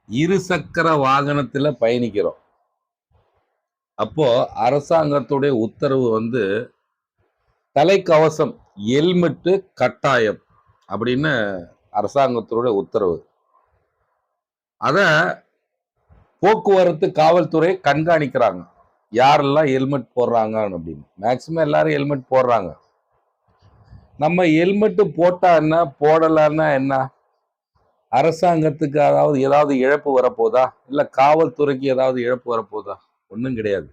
இருசக்கர வாகனத்துல பயணிக்கிறோம். அப்போ அரசாங்கத்துடைய உத்தரவு தலைக்கவசம், ஹெல்மெட் கட்டாயம் அப்படின்னு அரசாங்கத்துடைய உத்தரவு. அத போக்குவரத்து காவல்துறை கண்காணிக்கிறாங்க. யாரெல்லாம் ஹெல்மெட் போடுறாங்க அப்படின்னு. மேக்சிமம் எல்லாரும் ஹெல்மெட் போடுறாங்க. நம்ம ஹெல்மெட் போட்டா என்ன, போடலன்னா என்ன? அரசாங்கத்துக்கு ஏதாவது இழப்பு வரப்போதா? இல்ல காவல்துறைக்கு ஏதாவது இழப்பு வரப்போதா? ஒன்றும் கிடையாது.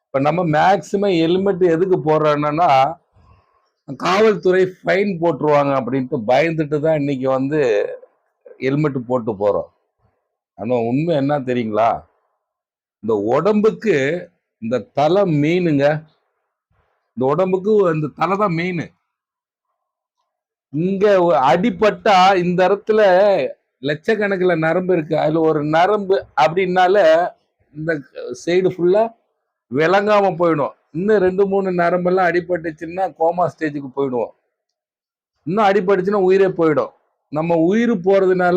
இப்ப நம்ம மேக்சிமம் ஹெல்மெட் எதுக்கு போடுறோம்னா, காவல்துறை ஃபைன் போட்டுருவாங்க அப்படின்ட்டு பயந்துட்டு தான் இன்னைக்கு ஹெல்மெட் போட்டு போறோம். ஆனா உண்மை என்ன தெரியுங்களா? இந்த உடம்புக்கு இந்த தலை மெயினுங்க. இந்த உடம்புக்கு இந்த தலை தான் மெயின். இங்க அடிபட்டா இந்த இடத்துல லட்சக்கணக்கில் நரம்பு இருக்கு. அதுல ஒரு நரம்பு அப்படின்னால இந்த சைடு ஃபுல்லா விளங்காம போயிடும். இன்னும் 2, 3 நரம்பெல்லாம் அடிபட்டுச்சுன்னா கோமா ஸ்டேஜுக்கு போயிடுவோம். இன்னும் அடிபட்டுச்சுன்னா உயிரே போயிடும். நம்ம உயிர் போறதுனால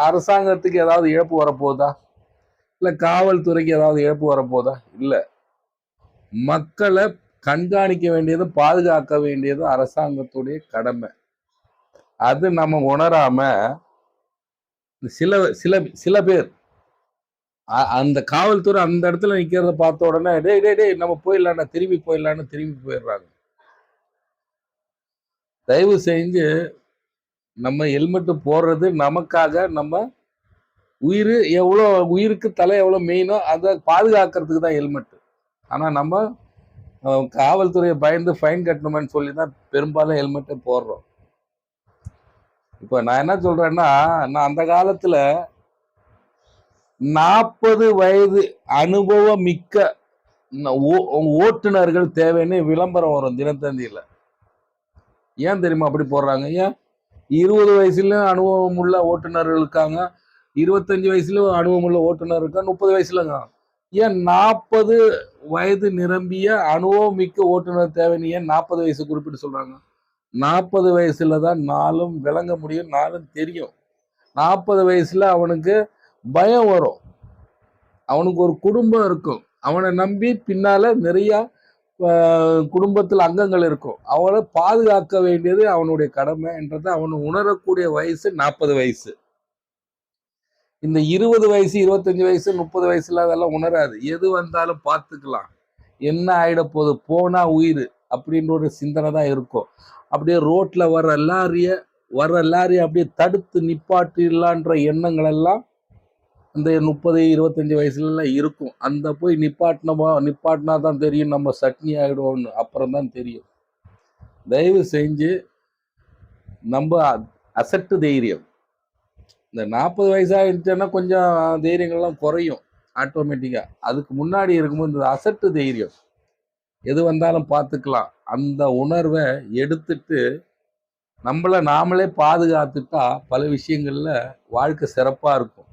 அரசாங்கத்துக்கு ஏதாவது இழப்பு வரப்போதா? இல்ல காவல்துறைக்கு ஏதாவது இழப்பு வரப்போதா? இல்ல. மக்களை கண்காணிக்க வேண்டியது, பாதுகாக்க வேண்டியது அரசாங்கத்துடைய கடமை. அது நம்ம உணராம சில சில சில பேர் அந்த காவல்துறை அந்த இடத்துல நிக்கிறத பார்த்த உடனே டேய் டேய் டேய் நம்ம போயிடலாம்டா, திரும்பி போயிடுறாங்க. தயவு செஞ்சு நம்ம ஹெல்மெட் போடுறது நமக்காக, நம்ம உயிருக்கு தலை எவ்வளவு மெயினோ அதை பாதுகாக்கிறதுக்கு தான் ஹெல்மெட். ஆனா நம்ம காவல்துறையை பயந்து ஃபைன் கட்டணும்னு சொல்லி தான் பெரும்பாலும் ஹெல்மெட்டை போடுறோம். இப்ப நான் என்ன சொல்றேன்னா, நான் அந்த காலத்துல 40 வயது அனுபவம் மிக்க ஓட்டுநர்கள் தேவைன்னு விளம்பரம் வரும் தினத்தந்தியில. ஏன் தெரியுமா அப்படி போடுறாங்க? ஏன் 20 வயசுல அனுபவம் உள்ள ஓட்டுநர்கள் இருக்காங்க, 25 வயசுல அனுபவம் உள்ள ஓட்டுநர் இருக்காங்க, 30 வயசுலங்க. ஏன் 40 வயது நிரம்பிய அனுபவம் மிக்க ஓட்டுநர் தேவைன்னு ஏன் 40 வயசு குறிப்பிட்டு சொல்றாங்க? 40 வயசுல தான் நாளும் விளங்க முடியும், நாளும் தெரியும். 40 வயசுல அவனுக்கு பயம் வரும். அவனுக்கு ஒரு குடும்பம் இருக்கும். அவனை நம்பி பின்னால நிறைய குடும்பத்தில் அங்கங்கள் இருக்கும். அவனை பாதுகாக்க வேண்டியது அவனுடைய கடமை என்றதை அவன் உணரக்கூடிய வயசு 40 வயசு. இந்த 20 வயசு, 25 வயசு, 30 வயசுல அதெல்லாம் உணராது. எது வந்தாலும் பார்த்துக்கலாம், என்ன ஆயிட போகுது, போனா உயிர் அப்படின்ற ஒரு சிந்தனை தான் இருக்கும். அப்படியே ரோட்ல வர்ற லாரிய அப்படியே தடுத்து நிப்பாட்டிடலான்ற எண்ணங்கள் எல்லாம் இந்த 30, 25 வயசுல இருக்கும். அந்த போய் நிப்பாட்டினா தான் தெரியும் நம்ம சட்னி ஆயிடுவோம்னு. அப்புறம் தான் தெரியும். தயவு செஞ்சு நம்ம அசட்டு தைரியம், இந்த 40 வயசாகிடுச்சுன்னா கொஞ்சம் தைரியங்கள்லாம் குறையும் ஆட்டோமேட்டிக்கா. அதுக்கு முன்னாடி இருக்கும்போது இந்த அசட்டு தைரியம், எது வந்தாலும் பார்த்துக்கலாம், அந்த உணர்வை எடுத்துட்டு நம்மளை நாமளே பாதுகாத்துட்டா பல விஷயங்கள்ல வாழ்க்கை சிறப்பா இருக்கும்.